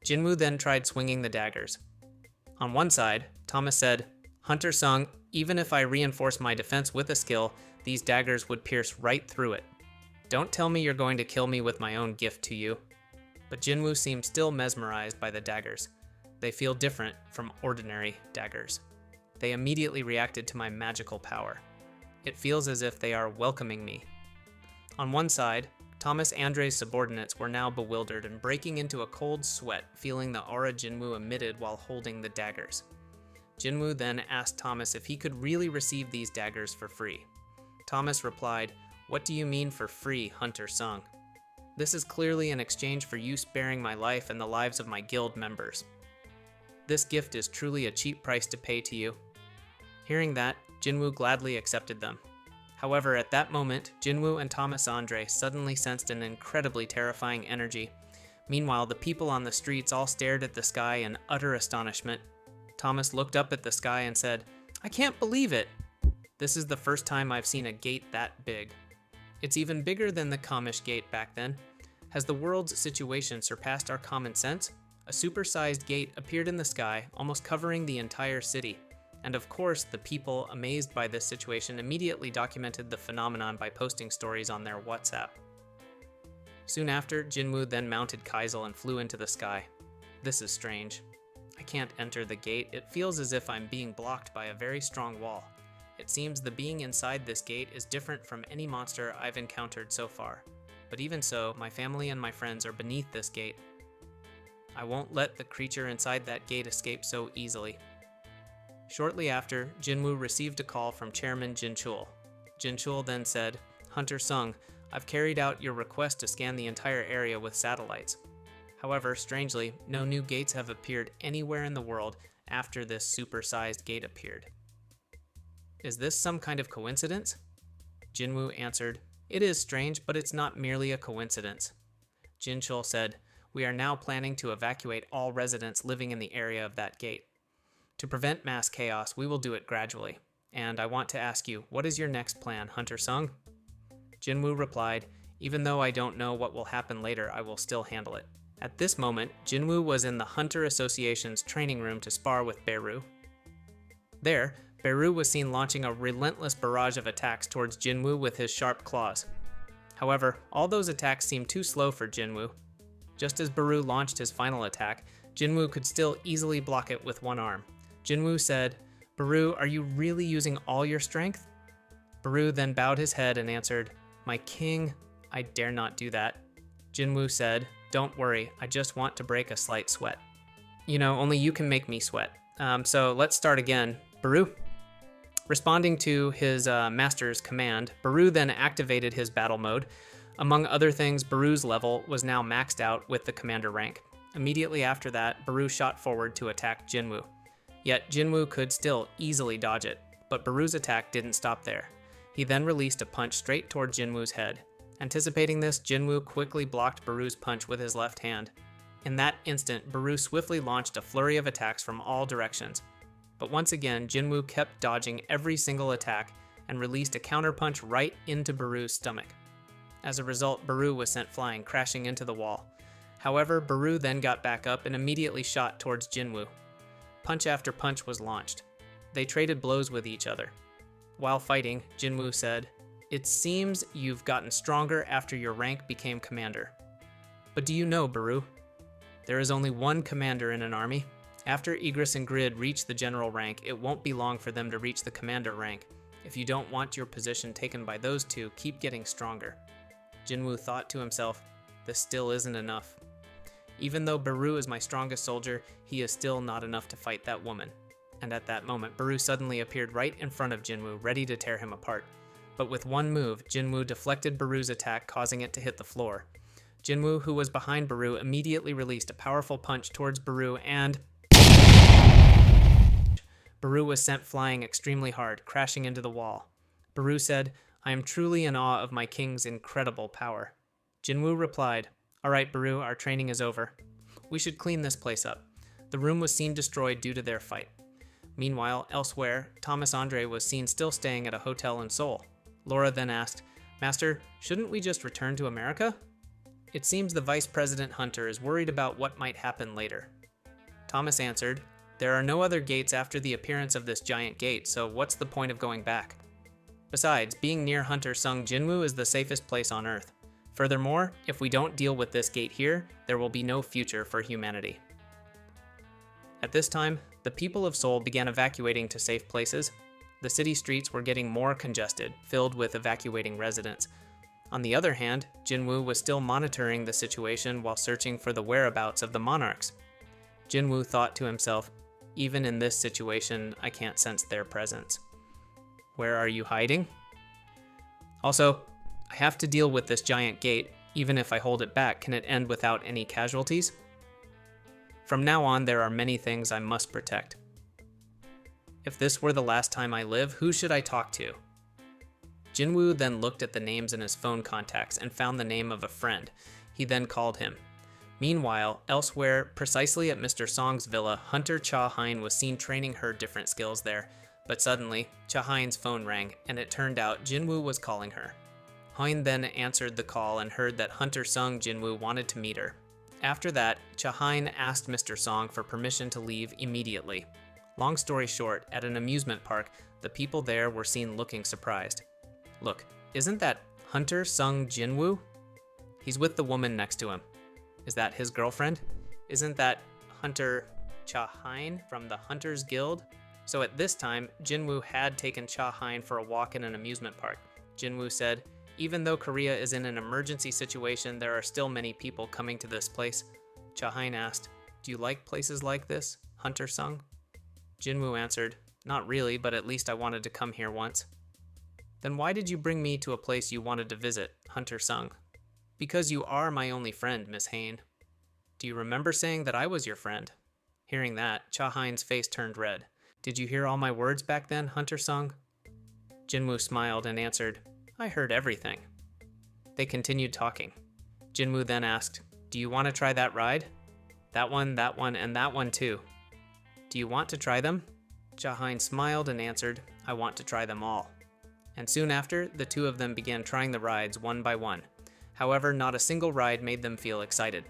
Jinwoo then tried swinging the daggers. On one side, Thomas said, "Hunter Sung, even if I reinforce my defense with a skill, these daggers would pierce right through it. Don't tell me you're going to kill me with my own gift to you." But Jinwoo seemed still mesmerized by the daggers. They feel different from ordinary daggers. They immediately reacted to my magical power. It feels as if they are welcoming me. On one side, Thomas Andre's subordinates were now bewildered and breaking into a cold sweat, feeling the aura Jinwoo emitted while holding the daggers. Jinwoo then asked Thomas if he could really receive these daggers for free. Thomas replied, "What do you mean for free, Hunter Sung? This is clearly in exchange for you sparing my life and the lives of my guild members. This gift is truly a cheap price to pay to you." Hearing that, Jinwoo gladly accepted them. However, at that moment, Jinwoo and Thomas Andre suddenly sensed an incredibly terrifying energy. Meanwhile, the people on the streets all stared at the sky in utter astonishment. Thomas looked up at the sky and said, "I can't believe it. This is the first time I've seen a gate that big. It's even bigger than the Kamish gate back then. Has the world's situation surpassed our common sense? A supersized gate appeared in the sky, almost covering the entire city. And of course, the people, amazed by this situation, immediately documented the phenomenon by posting stories on their WhatsApp. Soon after, Jinwoo then mounted Kaisel and flew into the sky. This is strange. I can't enter the gate. It feels as if I'm being blocked by a very strong wall. It seems the being inside this gate is different from any monster I've encountered so far. But even so, my family and my friends are beneath this gate. I won't let the creature inside that gate escape so easily." Shortly after, Jinwoo received a call from Chairman Jin Chul. Jin Chul then said, "Hunter Sung, I've carried out your request to scan the entire area with satellites. However, strangely, no new gates have appeared anywhere in the world after this super-sized gate appeared. Is this some kind of coincidence?" Jinwoo answered, "It is strange, but it's not merely a coincidence." Jin Chul said, "We are now planning to evacuate all residents living in the area of that gate. To prevent mass chaos, we will do it gradually. And I want to ask you, what is your next plan, Hunter Sung?" Jinwoo replied, "Even though I don't know what will happen later, I will still handle it." At this moment, Jinwoo was in the Hunter Association's training room to spar with Beru. There, Beru was seen launching a relentless barrage of attacks towards Jinwoo with his sharp claws. However, all those attacks seemed too slow for Jinwoo. Just as Beru launched his final attack, Jinwoo could still easily block it with one arm. Jinwoo said, "Beru, are you really using all your strength?" Beru then bowed his head and answered, "My king, I dare not do that." Jinwoo said, "Don't worry, I just want to break a slight sweat. You know, only you can make me sweat. So let's start again. Beru?" Responding to his master's command, Beru then activated his battle mode. Among other things, Beru's level was now maxed out with the commander rank. Immediately after that, Beru shot forward to attack Jinwoo. Yet Jinwoo could still easily dodge it, but Beru's attack didn't stop there. He then released a punch straight toward Jinwoo's head. Anticipating this, Jinwoo quickly blocked Beru's punch with his left hand. In that instant, Beru swiftly launched a flurry of attacks from all directions. But once again, Jinwoo kept dodging every single attack and released a counterpunch right into Beru's stomach. As a result, Beru was sent flying, crashing into the wall. However, Beru then got back up and immediately shot towards Jinwoo. Punch after punch was launched. They traded blows with each other. While fighting, Jinwoo said, "It seems you've gotten stronger after your rank became commander. But do you know, Beru? There is only one commander in an army. After Igris and Grid reach the general rank, it won't be long for them to reach the commander rank. If you don't want your position taken by those two, keep getting stronger." Jinwoo thought to himself, "This still isn't enough. Even though Beru is my strongest soldier, he is still not enough to fight that woman." And at that moment, Beru suddenly appeared right in front of Jinwoo, ready to tear him apart. But with one move, Jinwoo deflected Beru's attack, causing it to hit the floor. Jinwoo, who was behind Beru, immediately released a powerful punch towards Beru, and Beru was sent flying extremely hard, crashing into the wall. Beru said, "I am truly in awe of my king's incredible power." Jinwoo replied, "All right, Beru, our training is over. We should clean this place up." The room was seen destroyed due to their fight. Meanwhile, elsewhere, Thomas Andre was seen still staying at a hotel in Seoul. Laura then asked, "Master, shouldn't we just return to America?" It seems the Vice President Hunter is worried about what might happen later. Thomas answered, "There are no other gates after the appearance of this giant gate, so what's the point of going back? Besides, being near Hunter Sung Jinwoo is the safest place on Earth. Furthermore, if we don't deal with this gate here, there will be no future for humanity." At this time, the people of Seoul began evacuating to safe places. The city streets were getting more congested, filled with evacuating residents. On the other hand, Jinwoo was still monitoring the situation while searching for the whereabouts of the monarchs. Jinwoo thought to himself, "Even in this situation, I can't sense their presence. Where are you hiding? Also, I have to deal with this giant gate. Even if I hold it back, can it end without any casualties? From now on, there are many things I must protect. If this were the last time I live, who should I talk to?" Jinwoo then looked at the names in his phone contacts and found the name of a friend. He then called him. Meanwhile, elsewhere, precisely at Mr. Song's villa, Hunter Cha Hein was seen training her different skills there. But suddenly, Cha Hein's phone rang, and it turned out Jinwoo was calling her. Hein then answered the call and heard that Hunter Sung Jinwoo wanted to meet her. After that, Cha Hein asked Mr. Song for permission to leave immediately. Long story short, at an amusement park, the people there were seen looking surprised. Look, isn't that Hunter Sung Jinwoo? He's with the woman next to him. Is that his girlfriend? Isn't that Hunter Cha Hein from the Hunters Guild? So at this time, Jinwoo had taken Cha Hein for a walk in an amusement park. Jinwoo said, "Even though Korea is in an emergency situation, there are still many people coming to this place." Cha Hein asked, "Do you like places like this, Hunter Sung?" Jinwoo answered, "Not really, but at least I wanted to come here once." "Then why did you bring me to a place you wanted to visit, Hunter Sung?" "Because you are my only friend, Miss Hein." "Do you remember saying that I was your friend?" Hearing that, Cha Hein's face turned red. "Did you hear all my words back then, Hunter Sung?" Jinwoo smiled and answered, "I heard everything." They continued talking. Jinwoo then asked, "Do you want to try that ride?" That one, and that one too." "Do you want to try them?" Cha Hein smiled and answered, "I want to try them all." And soon after, the two of them began trying the rides one by one. However, not a single ride made them feel excited.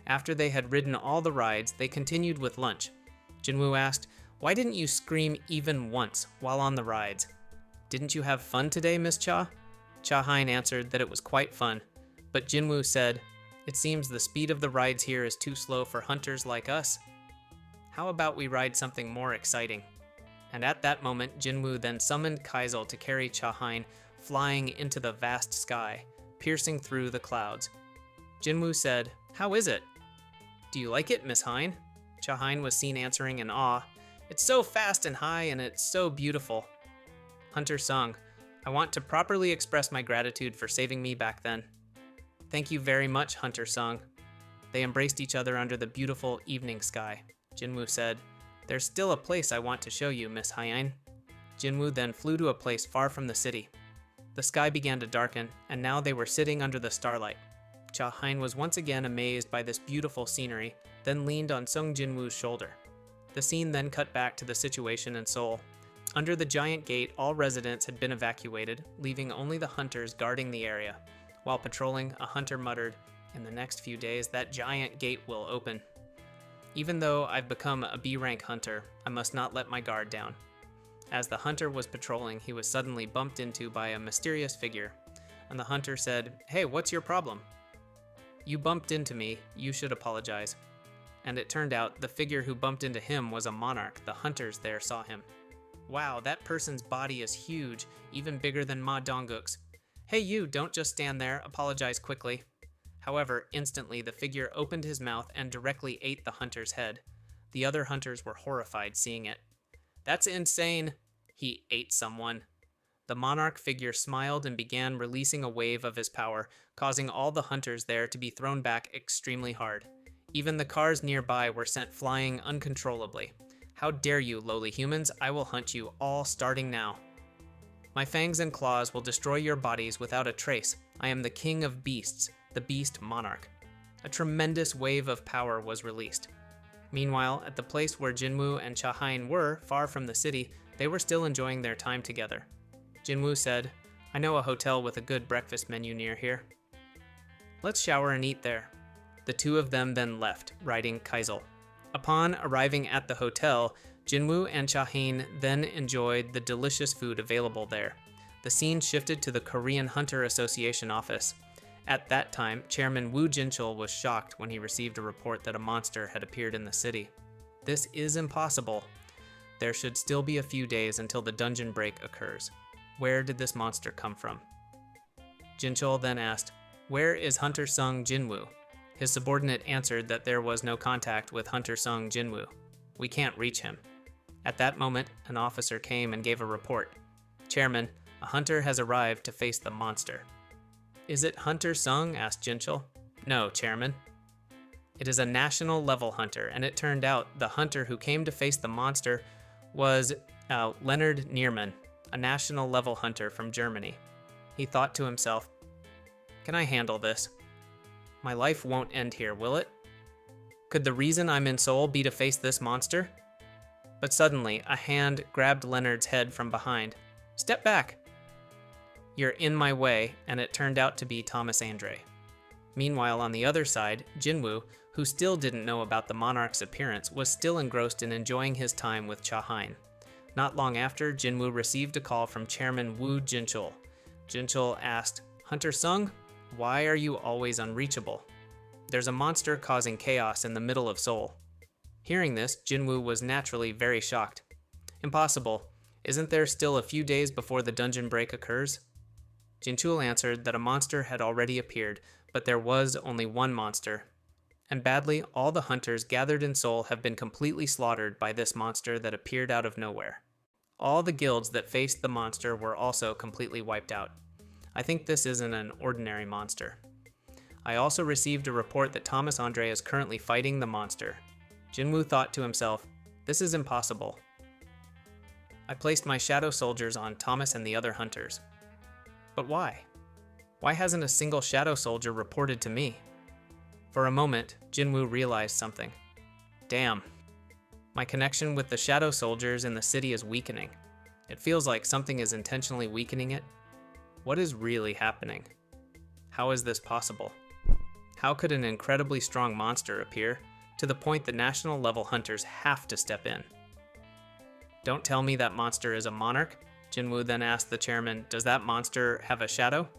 After they had ridden all the rides, they continued with lunch. Jinwoo asked, "Why didn't you scream even once while on the rides?" "Didn't you have fun today, Miss Cha?" Cha Hein answered that it was quite fun, but Jinwoo said, "It seems the speed of the rides here is too slow for hunters like us. How about we ride something more exciting?" And at that moment, Jinwoo then summoned Kaizul to carry Cha Hein flying into the vast sky, piercing through the clouds. Jinwoo said, "How is it?" "Do you like it, Miss Hein?" Cha Hein was seen answering in awe, "It's so fast and high, and it's so beautiful." Hunter Sung, "I want to properly express my gratitude for saving me back then." "Thank you very much, Hunter Sung." They embraced each other under the beautiful evening sky. Jinwoo said, "There's still a place I want to show you, Miss Hein." Jinwoo then flew to a place far from the city. The sky began to darken, and now they were sitting under the starlight. Cha Hein was once again amazed by this beautiful scenery, then leaned on Sung Jinwoo's shoulder. The scene then cut back to the situation in Seoul. Under the giant gate, all residents had been evacuated, leaving only the hunters guarding the area. While patrolling, a hunter muttered, "In the next few days, that giant gate will open. Even though I've become a B-rank hunter, I must not let my guard down." As the hunter was patrolling, he was suddenly bumped into by a mysterious figure, and the hunter said, "Hey, what's your problem?" "You bumped into me, you should apologize." And it turned out the figure who bumped into him was a monarch. The hunters there saw him. "Wow, that person's body is huge, even bigger than Ma Dongguk's. Hey you, don't just stand there, apologize quickly." However, instantly the figure opened his mouth and directly ate the hunter's head. The other hunters were horrified seeing it. "That's insane." "He ate someone." The monarch figure smiled and began releasing a wave of his power, causing all the hunters there to be thrown back extremely hard. Even the cars nearby were sent flying uncontrollably. "How dare you, lowly humans? I will hunt you all starting now. My fangs and claws will destroy your bodies without a trace. I am the king of beasts, the beast monarch." A tremendous wave of power was released. Meanwhile, at the place where Jinwoo and Cha Hein were, far from the city, they were still enjoying their time together. Jinwoo said, "I know a hotel with a good breakfast menu near here." Let's shower and eat there. The two of them then left, riding Kaizel. Upon arriving at the hotel, Jinwoo and Cha-haen then enjoyed the delicious food available there. The scene shifted to the Korean Hunter Association office. At that time, Chairman Woo Jin-chul was shocked when he received a report that a monster had appeared in the city. This is impossible. There should still be a few days until the dungeon break occurs. Where did this monster come from? Jin-chul then asked, "Where is Hunter Sung Jinwoo?" His subordinate answered that there was no contact with Hunter Sung Jinwoo. "We can't reach him." At that moment, an officer came and gave a report. "Chairman, a hunter has arrived to face the monster." "Is it Hunter Sung?" asked Jin-chul. "No, Chairman. It is a national level hunter, and it turned out the hunter who came to face the monster was Leonard Nierman, a national level hunter from Germany." He thought to himself, "Can I handle this? My life won't end here, will it? Could the reason I'm in Seoul be to face this monster?" But suddenly, a hand grabbed Leonard's head from behind. "Step back! You're in my way," and it turned out to be Thomas Andre. Meanwhile, on the other side, Jinwoo, who still didn't know about the monarch's appearance, was still engrossed in enjoying his time with Cha-haen. Not long after, Jinwoo received a call from Chairman Woo Jin-chul. Jin-chul asked, "Hunter Sung, why are you always unreachable? There's a monster causing chaos in the middle of Seoul." Hearing this, Jinwoo was naturally very shocked. "Impossible. Isn't there still a few days before the dungeon break occurs?" Jin-chul answered that a monster had already appeared, but there was only one monster. And badly, all the hunters gathered in Seoul have been completely slaughtered by this monster that appeared out of nowhere. All the guilds that faced the monster were also completely wiped out. I think this isn't an ordinary monster. I also received a report that Thomas Andre is currently fighting the monster. Jinwoo thought to himself, "This is impossible." I placed my shadow soldiers on Thomas and the other hunters. But why? Why hasn't a single shadow soldier reported to me? For a moment, Jinwoo realized something. Damn. My connection with the shadow soldiers in the city is weakening. It feels like something is intentionally weakening it. What is really happening? How is this possible? How could an incredibly strong monster appear, to the point that national level hunters have to step in? "Don't tell me that monster is a monarch?" Jinwoo then asked the chairman, "Does that monster have a shadow?"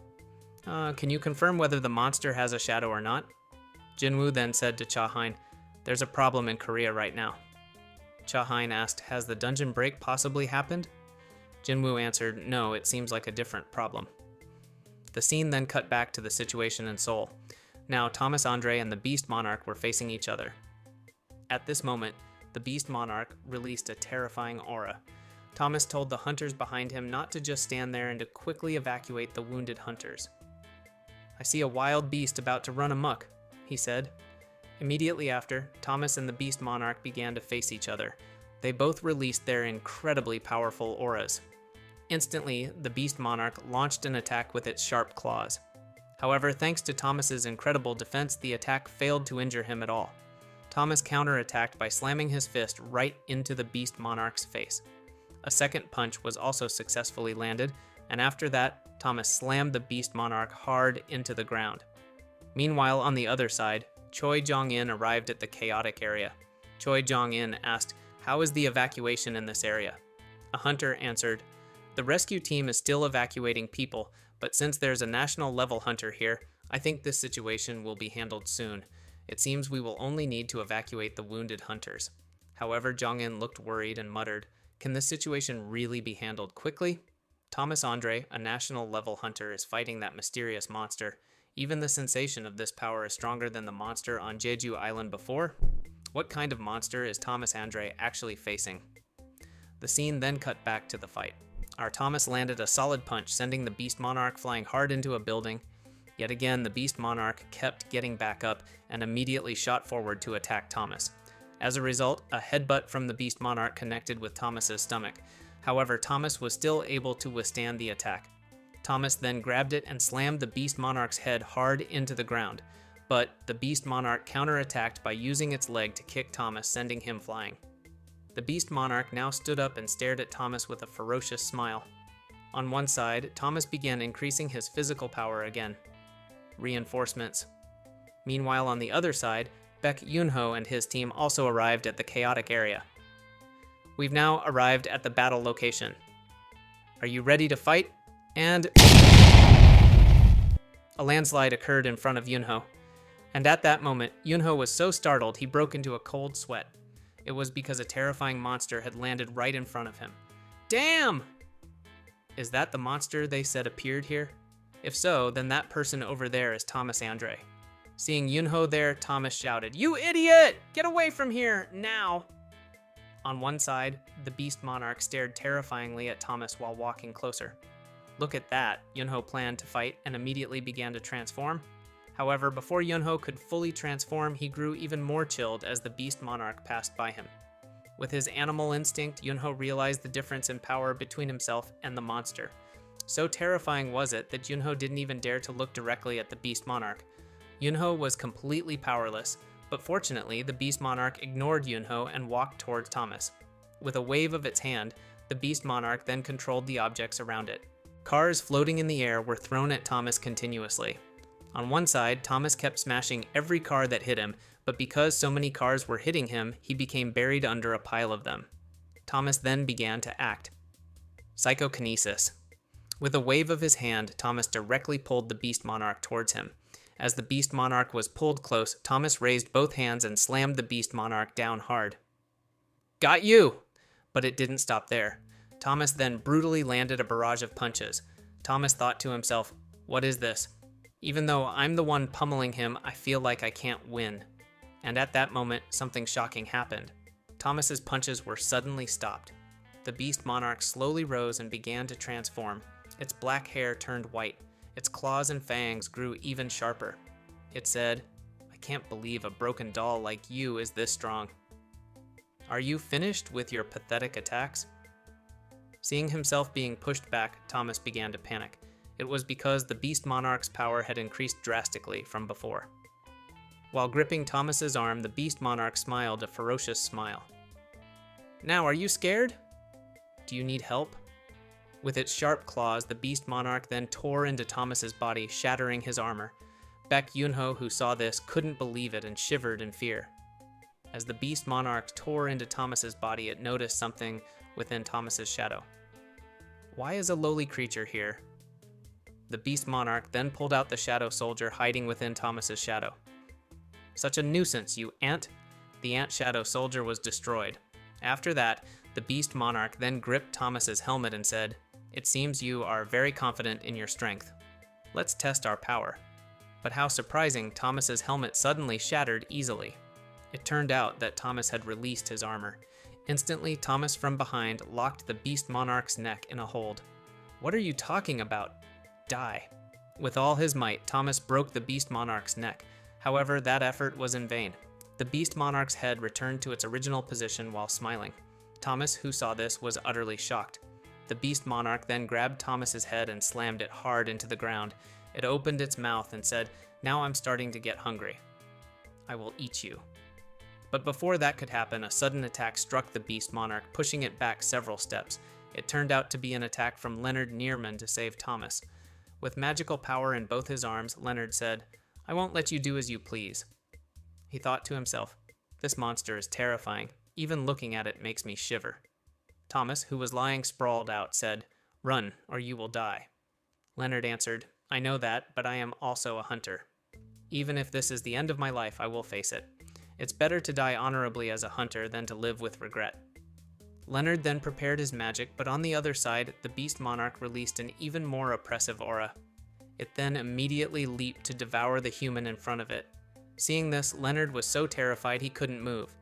Can you confirm whether the monster has a shadow or not?" Jinwoo then said to Cha-haen, "There's a problem in Korea right now." Cha-haen asked, "Has the dungeon break possibly happened?" Jinwoo answered, "No, it seems like a different problem." The scene then cut back to the situation in Seoul. Now, Thomas Andre and the Beast Monarch were facing each other. At this moment, the Beast Monarch released a terrifying aura. Thomas told the hunters behind him not to just stand there and to quickly evacuate the wounded hunters. "I see a wild beast about to run amok," he said. Immediately after, Thomas and the Beast Monarch began to face each other. They both released their incredibly powerful auras. Instantly, the Beast Monarch launched an attack with its sharp claws. However, thanks to Thomas's incredible defense, the attack failed to injure him at all. Thomas counterattacked by slamming his fist right into the Beast Monarch's face. A second punch was also successfully landed, and after that, Thomas slammed the Beast Monarch hard into the ground. Meanwhile, on the other side, Choi Jong-in arrived at the chaotic area. Choi Jong-in asked, "How is the evacuation in this area?" A hunter answered, "The rescue team is still evacuating people, but since there's a national level hunter here, I think this situation will be handled soon. It seems we will only need to evacuate the wounded hunters." However, Jong-in looked worried and muttered, "Can this situation really be handled quickly? Thomas Andre, a national level hunter, is fighting that mysterious monster. Even the sensation of this power is stronger than the monster on Jeju Island before. What kind of monster is Thomas Andre actually facing?" The scene then cut back to the fight. Our Thomas landed a solid punch, sending the Beast Monarch flying hard into a building. Yet again, the Beast Monarch kept getting back up and immediately shot forward to attack Thomas. As a result, a headbutt from the Beast Monarch connected with Thomas's stomach. However, Thomas was still able to withstand the attack. Thomas then grabbed it and slammed the Beast Monarch's head hard into the ground, but the Beast Monarch counterattacked by using its leg to kick Thomas, sending him flying. The Beast Monarch now stood up and stared at Thomas with a ferocious smile. On one side, Thomas began increasing his physical power again. Reinforcements. Meanwhile, on the other side, Baek Yunho and his team also arrived at the chaotic area. We've now arrived at the battle location. Are you ready to fight? And a landslide occurred in front of Yunho. And at that moment, Yunho was so startled he broke into a cold sweat. It was because a terrifying monster had landed right in front of him. Damn! Is that the monster they said appeared here? If so, then that person over there is Thomas Andre. Seeing Yunho there, Thomas shouted, "You idiot! Get away from here, now!" On one side, the beast monarch stared terrifyingly at Thomas while walking closer. Look at that, Yunho planned to fight and immediately began to transform. However, before Yunho could fully transform, he grew even more chilled as the beast monarch passed by him. With his animal instinct, Yunho realized the difference in power between himself and the monster. So terrifying was it that Yunho didn't even dare to look directly at the beast monarch. Yunho was completely powerless, but fortunately, the beast monarch ignored Yunho and walked towards Thomas. With a wave of its hand, the beast monarch then controlled the objects around it. Cars floating in the air were thrown at Thomas continuously. On one side, Thomas kept smashing every car that hit him, but because so many cars were hitting him, he became buried under a pile of them. Thomas then began to act. Psychokinesis. With a wave of his hand, Thomas directly pulled the beast monarch towards him. As the beast monarch was pulled close, Thomas raised both hands and slammed the beast monarch down hard. Got you! But it didn't stop there. Thomas then brutally landed a barrage of punches. Thomas thought to himself, "What is this? Even though I'm the one pummeling him, I feel like I can't win." And at that moment, something shocking happened. Thomas's punches were suddenly stopped. The beast monarch slowly rose and began to transform. Its black hair turned white. Its claws and fangs grew even sharper. It said, "I can't believe a broken doll like you is this strong. Are you finished with your pathetic attacks?" Seeing himself being pushed back, Thomas began to panic. It was because the beast monarch's power had increased drastically from before. While gripping Thomas's arm, the beast monarch smiled a ferocious smile. "Now, are you scared? Do you need help?" With its sharp claws, the beast monarch then tore into Thomas's body, shattering his armor. Baek Yunho, who saw this, couldn't believe it and shivered in fear. As the beast monarch tore into Thomas's body, it noticed something within Thomas's shadow. Why is a lowly creature here? The beast monarch then pulled out the shadow soldier hiding within Thomas's shadow. Such a nuisance, you ant! The ant shadow soldier was destroyed. After that, the beast monarch then gripped Thomas's helmet and said, "It seems you are very confident in your strength. Let's test our power." But how surprising, Thomas's helmet suddenly shattered easily. It turned out that Thomas had released his armor. Instantly, Thomas from behind locked the beast monarch's neck in a hold. "What are you talking about? Die." With all his might, Thomas broke the beast monarch's neck. However, that effort was in vain. The beast monarch's head returned to its original position while smiling. Thomas, who saw this, was utterly shocked. The beast monarch then grabbed Thomas's head and slammed it hard into the ground. It opened its mouth and said, "Now I'm starting to get hungry. I will eat you." But before that could happen, a sudden attack struck the beast monarch, pushing it back several steps. It turned out to be an attack from Leonard Nierman to save Thomas. With magical power in both his arms, Leonard said, "I won't let you do as you please." He thought to himself, "This monster is terrifying. Even looking at it makes me shiver." Thomas, who was lying sprawled out, said, "Run, or you will die." Leonard answered, "I know that, but I am also a hunter. Even if this is the end of my life, I will face it. It's better to die honorably as a hunter than to live with regret." Leonard then prepared his magic, but on the other side, the beast monarch released an even more oppressive aura. It then immediately leaped to devour the human in front of it. Seeing this, Leonard was so terrified he couldn't move.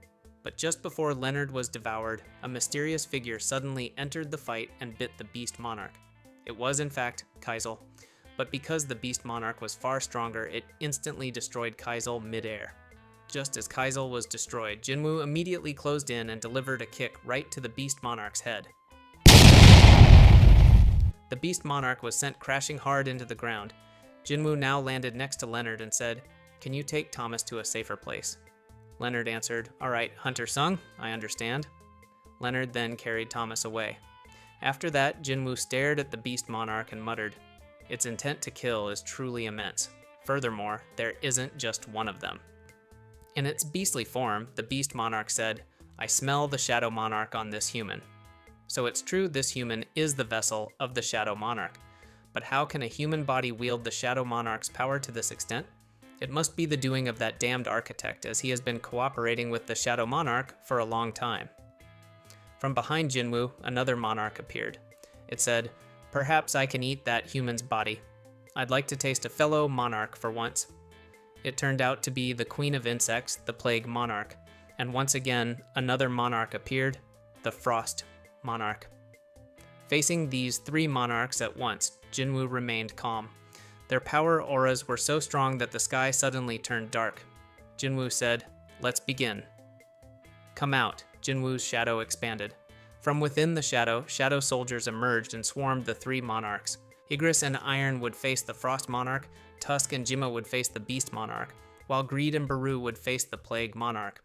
But just before Leonard was devoured, a mysterious figure suddenly entered the fight and bit the beast monarch. It was, in fact, Kaisel. But because the beast monarch was far stronger, it instantly destroyed Kaisel mid-air. Just as Kaisel was destroyed, Jinwoo immediately closed in and delivered a kick right to the beast monarch's head. The beast monarch was sent crashing hard into the ground. Jinwoo now landed next to Leonard and said, "Can you take Thomas to a safer place?" Leonard answered, "All right, Hunter Sung, I understand." Leonard then carried Thomas away. After that, Jinwoo stared at the beast monarch and muttered, "Its intent to kill is truly immense. Furthermore, there isn't just one of them. In its beastly form, the Beast Monarch said, "I smell the Shadow Monarch on this human." So it's true this human is the vessel of the Shadow Monarch. But how can a human body wield the Shadow Monarch's power to this extent? It must be the doing of that damned architect, as he has been cooperating with the Shadow Monarch for a long time. From behind Jinwoo, another monarch appeared. It said, "Perhaps I can eat that human's body. I'd like to taste a fellow monarch for once." It turned out to be the Queen of Insects, the Plague Monarch, and once again, another monarch appeared, the Frost Monarch. Facing these three monarchs at once, Jinwoo remained calm. Their power auras were so strong that the sky suddenly turned dark. Jinwoo said, "Let's begin." "Come out." Jinwoo's shadow expanded. From within the shadow soldiers emerged and swarmed the three monarchs. Igris and Iron would face the Frost Monarch, Tusk and Jima would face the Beast Monarch, while Greed and Baru would face the Plague Monarch.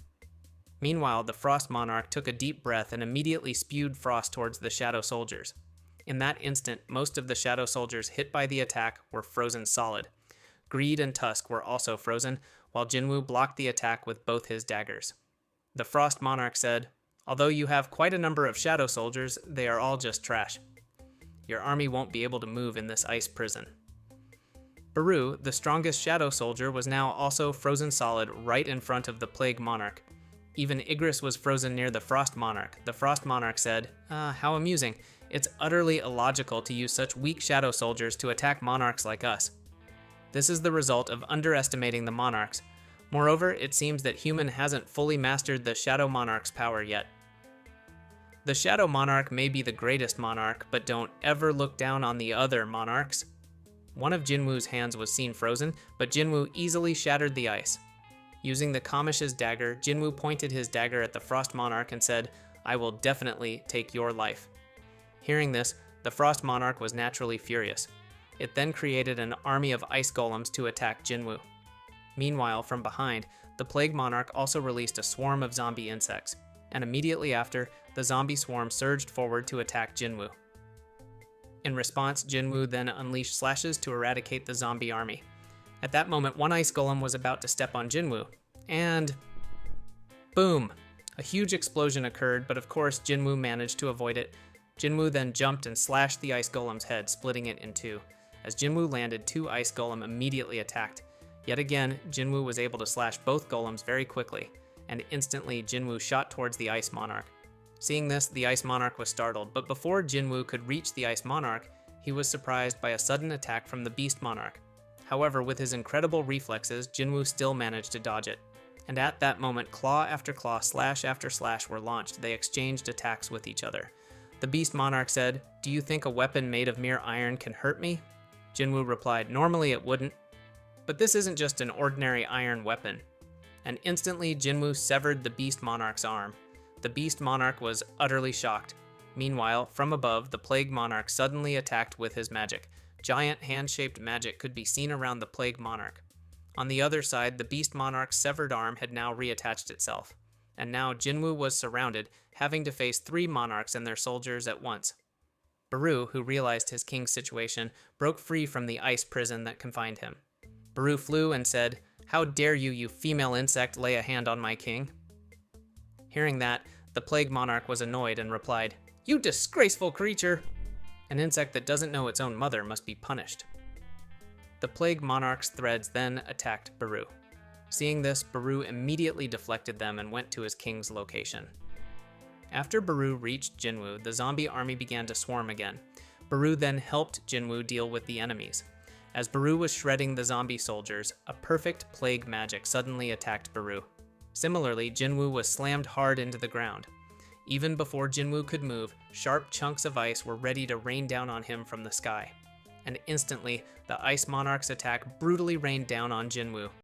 Meanwhile, the Frost Monarch took a deep breath and immediately spewed frost towards the shadow soldiers. In that instant, most of the shadow soldiers hit by the attack were frozen solid. Greed and Tusk were also frozen, while Jinwoo blocked the attack with both his daggers. The Frost Monarch said, "Although you have quite a number of shadow soldiers, they are all just trash. Your army won't be able to move in this ice prison." Baru, the strongest shadow soldier, was now also frozen solid right in front of the Plague Monarch. Even Igris was frozen near the Frost Monarch. The Frost Monarch said, "How amusing. It's utterly illogical to use such weak shadow soldiers to attack monarchs like us. This is the result of underestimating the monarchs. Moreover, it seems that human hasn't fully mastered the Shadow Monarch's power yet." The Shadow Monarch may be the greatest monarch, but don't ever look down on the other monarchs. One of Jinwoo's hands was seen frozen, but Jinwoo easily shattered the ice. Using the Kamish's dagger, Jinwoo pointed his dagger at the Frost Monarch and said, "I will definitely take your life." Hearing this, the Frost Monarch was naturally furious. It then created an army of ice golems to attack Jinwoo. Meanwhile, from behind, the Plague Monarch also released a swarm of zombie insects, and immediately after, the zombie swarm surged forward to attack Jinwoo. In response, Jinwoo then unleashed slashes to eradicate the zombie army. At that moment, one ice golem was about to step on Jinwoo, and boom! A huge explosion occurred, but of course Jinwoo managed to avoid it. Jinwoo then jumped and slashed the ice golem's head, splitting it in two. As Jinwoo landed, two ice golem immediately attacked. Yet again, Jinwoo was able to slash both golems very quickly, and instantly Jinwoo shot towards the Ice Monarch. Seeing this, the Ice Monarch was startled, but before Jinwoo could reach the Ice Monarch, he was surprised by a sudden attack from the Beast Monarch. However, with his incredible reflexes, Jinwoo still managed to dodge it. And at that moment, claw after claw, slash after slash were launched. They exchanged attacks with each other. The Beast Monarch said, "Do you think a weapon made of mere iron can hurt me?" Jinwoo replied, "Normally it wouldn't. But this isn't just an ordinary iron weapon." And instantly, Jinwoo severed the Beast Monarch's arm. The Beast Monarch was utterly shocked. Meanwhile, from above, the Plague Monarch suddenly attacked with his magic. Giant hand-shaped magic could be seen around the Plague Monarch. On the other side, the Beast Monarch's severed arm had now reattached itself. And now Jinwoo was surrounded, having to face three monarchs and their soldiers at once. Baru, who realized his king's situation, broke free from the ice prison that confined him. Baru flew and said, "How dare you, you female insect, lay a hand on my king?" Hearing that, the Plague Monarch was annoyed and replied, "You disgraceful creature! An insect that doesn't know its own mother must be punished." The Plague Monarch's threads then attacked Baru. Seeing this, Baru immediately deflected them and went to his king's location. After Baru reached Jinwoo, the zombie army began to swarm again. Baru then helped Jinwoo deal with the enemies. As Baru was shredding the zombie soldiers, a perfect plague magic suddenly attacked Baru. Similarly, Jinwoo was slammed hard into the ground. Even before Jinwoo could move, sharp chunks of ice were ready to rain down on him from the sky. And instantly, the Ice Monarch's attack brutally rained down on Jinwoo.